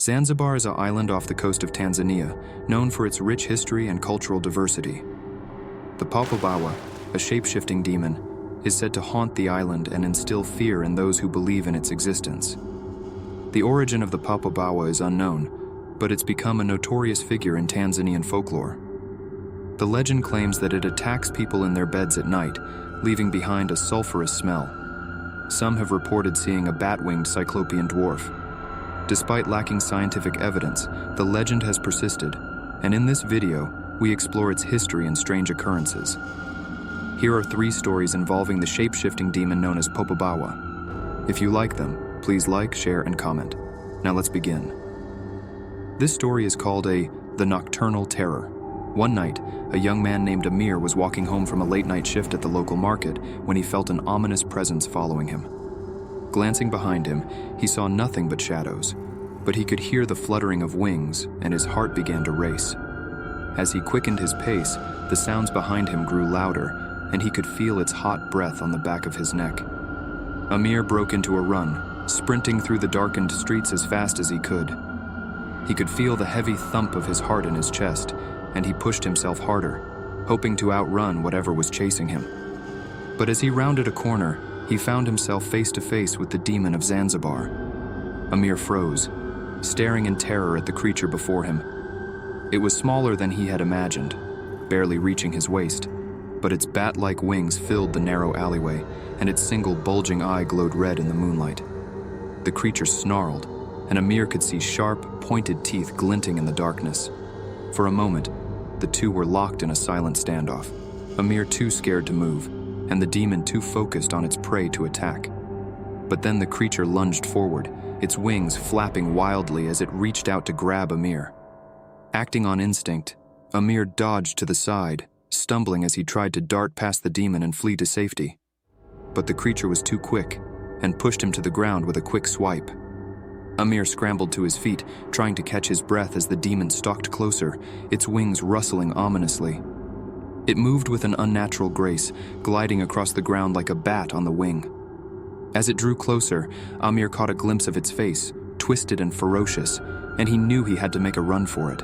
Zanzibar is an island off the coast of Tanzania, known for its rich history and cultural diversity. The Popobawa, a shape-shifting demon, is said to haunt the island and instill fear in those who believe in its existence. The origin of the Popobawa is unknown, but it's become a notorious figure in Tanzanian folklore. The legend claims that it attacks people in their beds at night, leaving behind a sulfurous smell. Some have reported seeing a bat-winged cyclopean dwarf. Despite lacking scientific evidence, the legend has persisted, and in this video, we explore its history and strange occurrences. Here are 3 stories involving the shape-shifting demon known as Popobawa. If you like them, please like, share, and comment. Now let's begin. This story is called the Nocturnal Terror. One night, a young man named Amir was walking home from a late-night shift at the local market when he felt an ominous presence following him. Glancing behind him, he saw nothing but shadows, but he could hear the fluttering of wings, and his heart began to race. As he quickened his pace, the sounds behind him grew louder, and he could feel its hot breath on the back of his neck. Amir broke into a run, sprinting through the darkened streets as fast as he could. He could feel the heavy thump of his heart in his chest, and he pushed himself harder, hoping to outrun whatever was chasing him. But as he rounded a corner, he found himself face to face with the demon of Zanzibar. Amir froze, staring in terror at the creature before him. It was smaller than he had imagined, barely reaching his waist, but its bat-like wings filled the narrow alleyway, and its single bulging eye glowed red in the moonlight. The creature snarled, and Amir could see sharp, pointed teeth glinting in the darkness. For a moment, the two were locked in a silent standoff, Amir too scared to move, and the demon too focused on its prey to attack. But then the creature lunged forward, its wings flapping wildly as it reached out to grab Amir. Acting on instinct, Amir dodged to the side, stumbling as he tried to dart past the demon and flee to safety. But the creature was too quick, and pushed him to the ground with a quick swipe. Amir scrambled to his feet, trying to catch his breath as the demon stalked closer, its wings rustling ominously. It moved with an unnatural grace, gliding across the ground like a bat on the wing. As it drew closer, Amir caught a glimpse of its face, twisted and ferocious, and he knew he had to make a run for it.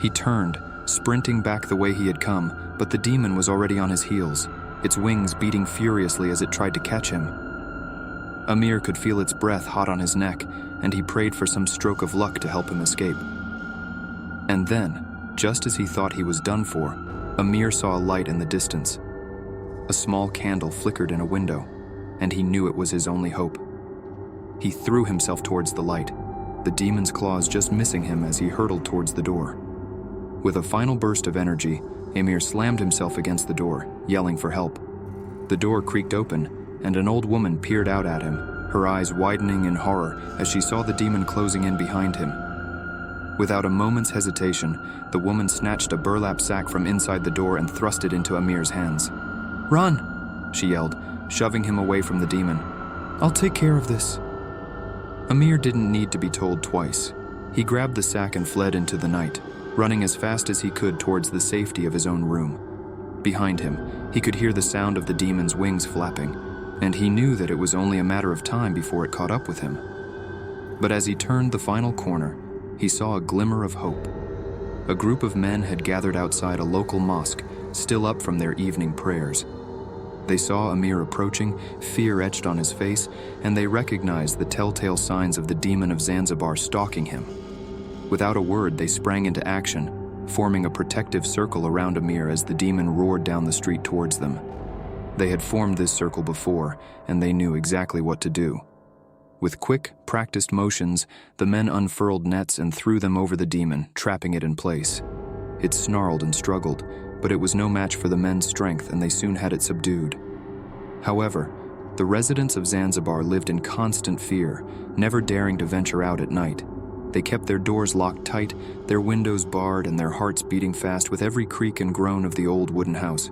He turned, sprinting back the way he had come, but the demon was already on his heels, its wings beating furiously as it tried to catch him. Amir could feel its breath hot on his neck, and he prayed for some stroke of luck to help him escape. And then, just as he thought he was done for, Amir saw a light in the distance. A small candle flickered in a window, and he knew it was his only hope. He threw himself towards the light, the demon's claws just missing him as he hurtled towards the door. With a final burst of energy, Amir slammed himself against the door, yelling for help. The door creaked open, and an old woman peered out at him, her eyes widening in horror as she saw the demon closing in behind him. Without a moment's hesitation, the woman snatched a burlap sack from inside the door and thrust it into Amir's hands. "Run!" she yelled, shoving him away from the demon. "I'll take care of this." Amir didn't need to be told twice. He grabbed the sack and fled into the night, running as fast as he could towards the safety of his own room. Behind him, he could hear the sound of the demon's wings flapping, and he knew that it was only a matter of time before it caught up with him. But as he turned the final corner, he saw a glimmer of hope. A group of men had gathered outside a local mosque, still up from their evening prayers. They saw Amir approaching, fear etched on his face, and they recognized the telltale signs of the demon of Zanzibar stalking him. Without a word, they sprang into action, forming a protective circle around Amir as the demon roared down the street towards them. They had formed this circle before, and they knew exactly what to do. With quick, practiced motions, the men unfurled nets and threw them over the demon, trapping it in place. It snarled and struggled, but it was no match for the men's strength, and they soon had it subdued. However, the residents of Zanzibar lived in constant fear, never daring to venture out at night. They kept their doors locked tight, their windows barred, and their hearts beating fast with every creak and groan of the old wooden house.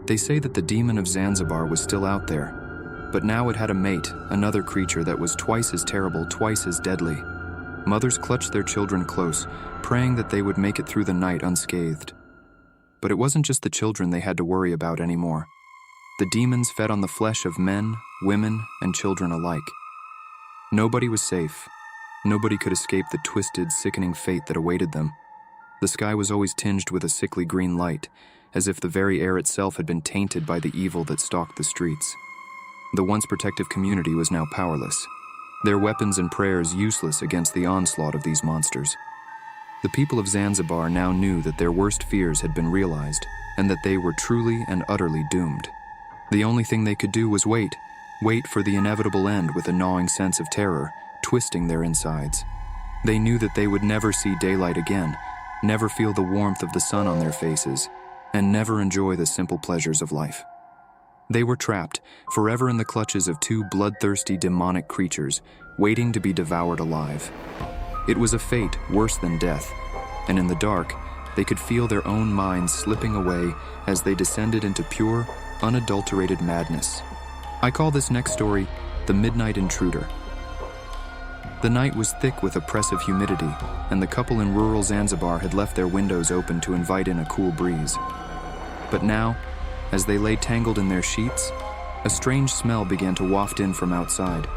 They say that the demon of Zanzibar was still out there, but now it had a mate, another creature that was twice as terrible, twice as deadly. Mothers clutched their children close, praying that they would make it through the night unscathed. But it wasn't just the children they had to worry about anymore. The demons fed on the flesh of men, women, and children alike. Nobody was safe, Nobody could escape the twisted, sickening fate that awaited them. The sky was always tinged with a sickly green light, as if the very air itself had been tainted by the evil that stalked the streets. The once protective community was now powerless, their weapons and prayers useless against the onslaught of these monsters. The people of Zanzibar now knew that their worst fears had been realized, and that they were truly and utterly doomed. The only thing they could do was wait for the inevitable end with a gnawing sense of terror, twisting their insides. They knew that they would never see daylight again, never feel the warmth of the sun on their faces, and never enjoy the simple pleasures of life. They were trapped, forever in the clutches of two bloodthirsty demonic creatures, waiting to be devoured alive. It was a fate worse than death, and in the dark, they could feel their own minds slipping away as they descended into pure, unadulterated madness. I call this next story the Midnight Intruder. The night was thick with oppressive humidity, and the couple in rural Zanzibar had left their windows open to invite in a cool breeze. But now, as they lay tangled in their sheets, a strange smell began to waft in from outside.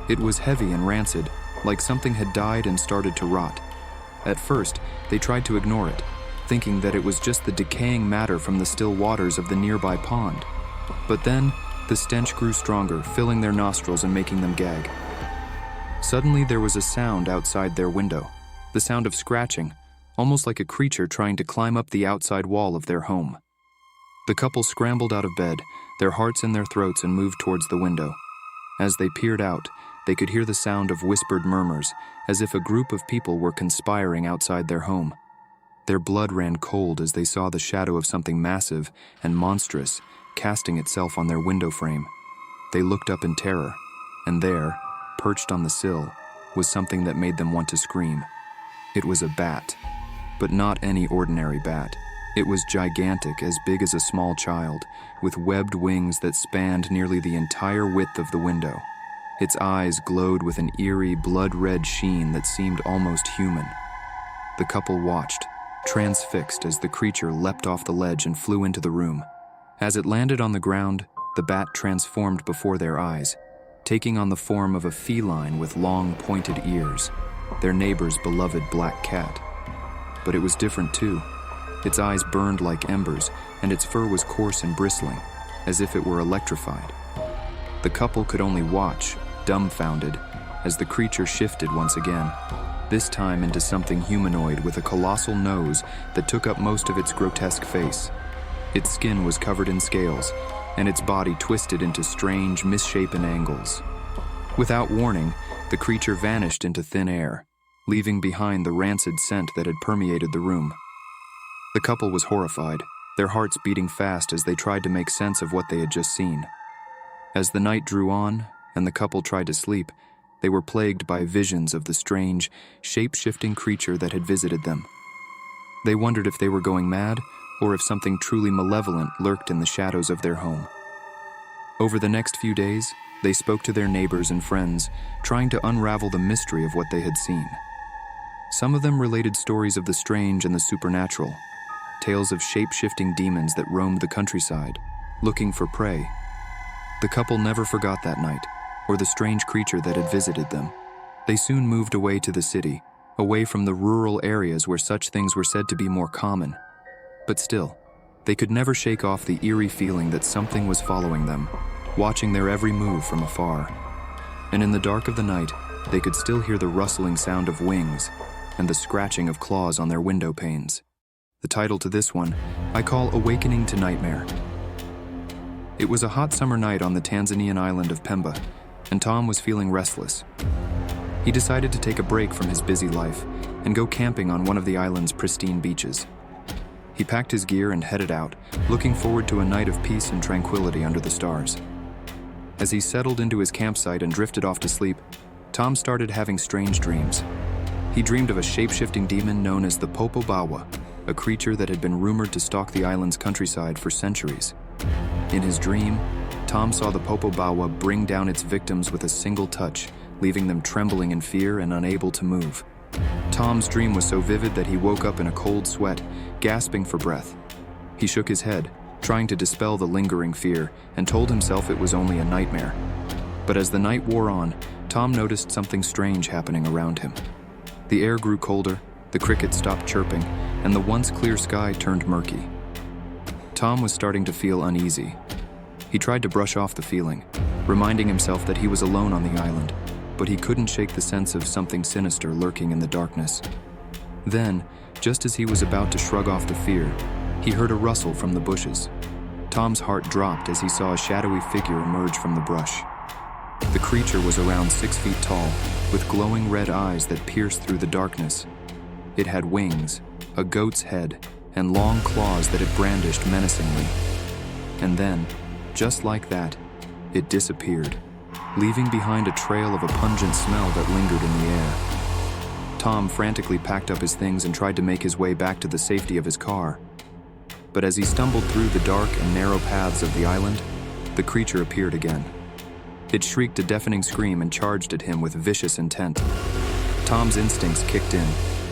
It was heavy and rancid, like something had died and started to rot. At first, they tried to ignore it, thinking that it was just the decaying matter from the still waters of the nearby pond. But then, the stench grew stronger, filling their nostrils and making them gag. Suddenly, there was a sound outside their window, the sound of scratching, almost like a creature trying to climb up the outside wall of their home. The couple scrambled out of bed, their hearts in their throats, and moved towards the window. As they peered out, they could hear the sound of whispered murmurs, as if a group of people were conspiring outside their home. Their blood ran cold as they saw the shadow of something massive and monstrous casting itself on their window frame. They looked up in terror, and there, perched on the sill, was something that made them want to scream. It was a bat, but not any ordinary bat. It was gigantic, as big as a small child, with webbed wings that spanned nearly the entire width of the window. Its eyes glowed with an eerie, blood-red sheen that seemed almost human. The couple watched, transfixed, as the creature leapt off the ledge and flew into the room. As it landed on the ground, the bat transformed before their eyes, taking on the form of a feline with long, pointed ears, their neighbor's beloved black cat. But it was different too. Its eyes burned like embers, and its fur was coarse and bristling, as if it were electrified. The couple could only watch, dumbfounded, as the creature shifted once again, this time into something humanoid with a colossal nose that took up most of its grotesque face. Its skin was covered in scales, and its body twisted into strange, misshapen angles. Without warning, the creature vanished into thin air, leaving behind the rancid scent that had permeated the room. The couple was horrified, their hearts beating fast as they tried to make sense of what they had just seen. As the night drew on, and the couple tried to sleep, they were plagued by visions of the strange, shape-shifting creature that had visited them. They wondered if they were going mad, or if something truly malevolent lurked in the shadows of their home. Over the next few days, they spoke to their neighbors and friends, trying to unravel the mystery of what they had seen. Some of them related stories of the strange and the supernatural, tales of shape-shifting demons that roamed the countryside, looking for prey. The couple never forgot that night, or the strange creature that had visited them. They soon moved away to the city, away from the rural areas where such things were said to be more common. But still, they could never shake off the eerie feeling that something was following them, watching their every move from afar. And in the dark of the night, they could still hear the rustling sound of wings and the scratching of claws on their window panes. The title to this one, I call Awakening to Nightmare. It was a hot summer night on the Tanzanian island of Pemba, and Tom was feeling restless. He decided to take a break from his busy life and go camping on one of the island's pristine beaches. He packed his gear and headed out, looking forward to a night of peace and tranquility under the stars. As he settled into his campsite and drifted off to sleep, Tom started having strange dreams. He dreamed of a shape-shifting demon known as the Popobawa, a creature that had been rumored to stalk the island's countryside for centuries. In his dream, Tom saw the Popobawa bring down its victims with a single touch, leaving them trembling in fear and unable to move. Tom's dream was so vivid that he woke up in a cold sweat, gasping for breath. He shook his head, trying to dispel the lingering fear, and told himself it was only a nightmare. But as the night wore on, Tom noticed something strange happening around him. The air grew colder, the crickets stopped chirping, and the once clear sky turned murky. Tom was starting to feel uneasy. He tried to brush off the feeling, reminding himself that he was alone on the island, but he couldn't shake the sense of something sinister lurking in the darkness. Then, just as he was about to shrug off the fear, he heard a rustle from the bushes. Tom's heart dropped as he saw a shadowy figure emerge from the brush. The creature was around 6 feet tall, with glowing red eyes that pierced through the darkness. It had wings, a goat's head, and long claws that it brandished menacingly. And then, just like that, it disappeared, leaving behind a trail of a pungent smell that lingered in the air. Tom frantically packed up his things and tried to make his way back to the safety of his car. But as he stumbled through the dark and narrow paths of the island, the creature appeared again. It shrieked a deafening scream and charged at him with vicious intent. Tom's instincts kicked in,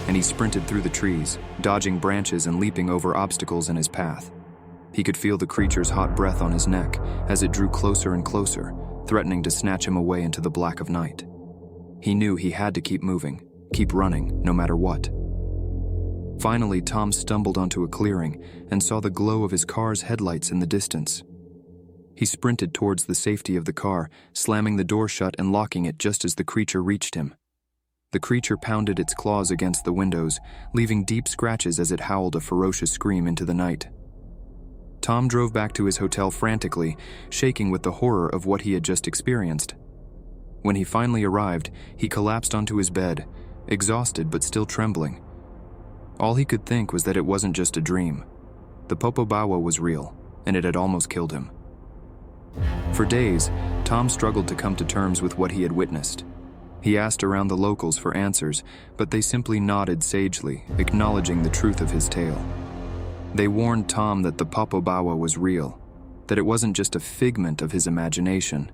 and he sprinted through the trees, dodging branches and leaping over obstacles in his path. He could feel the creature's hot breath on his neck as it drew closer and closer, threatening to snatch him away into the black of night. He knew he had to keep moving, keep running, no matter what. Finally, Tom stumbled onto a clearing and saw the glow of his car's headlights in the distance. He sprinted towards the safety of the car, slamming the door shut and locking it just as the creature reached him. The creature pounded its claws against the windows, leaving deep scratches as it howled a ferocious scream into the night. Tom drove back to his hotel frantically, shaking with the horror of what he had just experienced. When he finally arrived, he collapsed onto his bed, exhausted but still trembling. All he could think was that it wasn't just a dream. The Popobawa was real, and it had almost killed him. For days, Tom struggled to come to terms with what he had witnessed. He asked around the locals for answers, but they simply nodded sagely, acknowledging the truth of his tale. They warned Tom that the Popobawa was real, that it wasn't just a figment of his imagination,